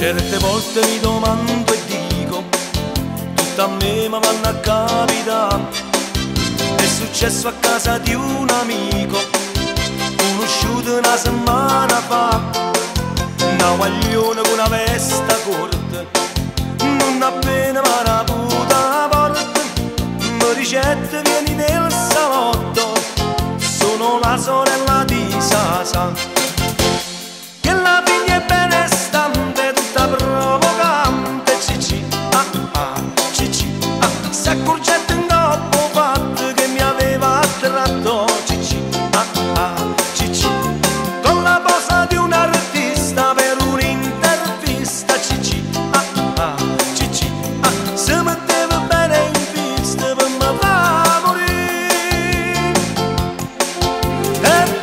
Certe volte mi domando e dico, tutto a me ma vanno a capitare. È successo a casa di un amico, conosciuto una settimana fa. Una guaglione con una veste corta, non appena mi ha avuto la porta. Mi ricette vieni nel salotto, sono la sorella di Sasa, che la figlia è benestante, tutta provocante. Cici, cici, si accorgette in dopo fatto che mi aveva attratto. Cici, cici, con la posa di un artista per un'intervista. Cici, cici, si metteva bene in vista per me fa morire. E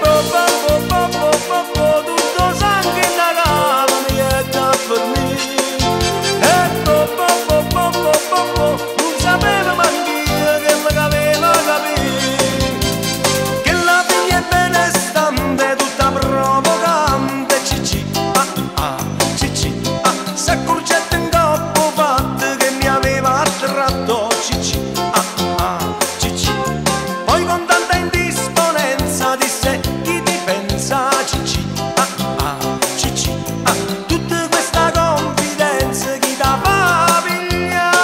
tutto sangue in la gamba mi è da fornire. E non sapeva manch'io che mi aveva capire, che la figlia è benestante, tutta provocante. Cici, cici, si accorgette in dopo fatto che mi aveva attratto. Cici, cici, poi con tanta indisponenza disse: chi ti pensa? Cici, cici, tutta questa confidenza chi da fa pigliare?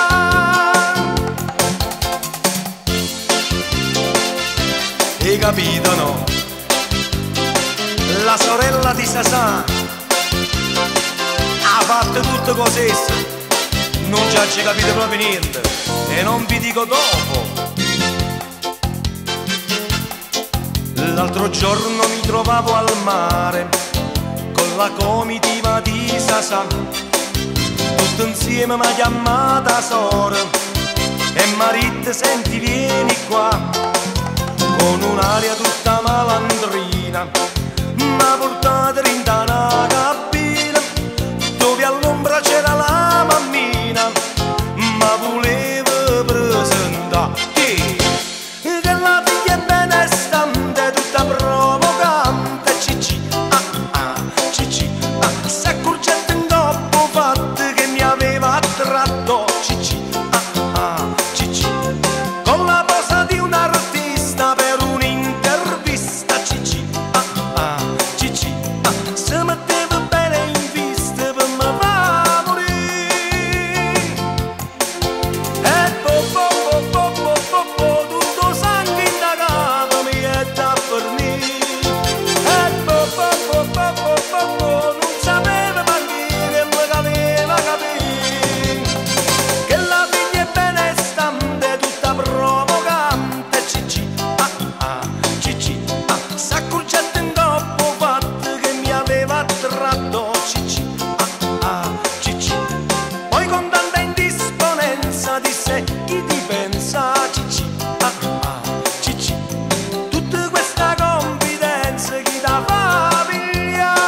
Hai capito, no? La sorella di Sasà ha fatto tutto così, non ci ha capito proprio niente, e non vi dico dopo. L'altro giorno mi trovavo al mare con la comitiva di Sasà, tutto insieme mi ha chiamata Sora e Marit, senti vieni qua, con un'aria tutta malandrina m'ha portato in una cabina dove all'ombra c'era la mammina, ma voleva presentare che la figlia è benestante, tutta provocante. Cici, cici, si accorgette in dopo fatto che mi aveva attratto. Cici, cici, con la posa di un artista per un'intervista. Cici, cici, si metteva bene in vista per me fa morire. E tutto sangue in la gamba mi è da fornire. E non sapeva manch'io che mi aveva capire, che la figlia è benestante, tutta provocante. Cici, cici, si accorgette in dopo fatto che mi aveva attratto. Cici, cici, poi con tanta indisponenza disse: chi ti pensa? Cici, cici, tutta questa confidenza chi da fa pigliare?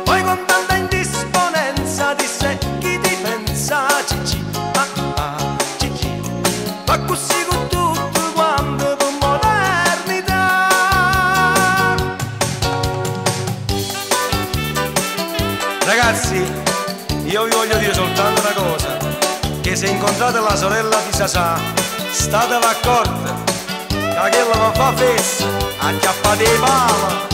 Poi con tanta indisponenza disse: chi ti pensa? Cici, cici, ma così con tutto quanto per modernità. Ragazzi, io vi voglio dire soltanto una cosa, che se incontrate la sorella di Sasà statevi accorti che quella non fa festa, acchiappate i pala.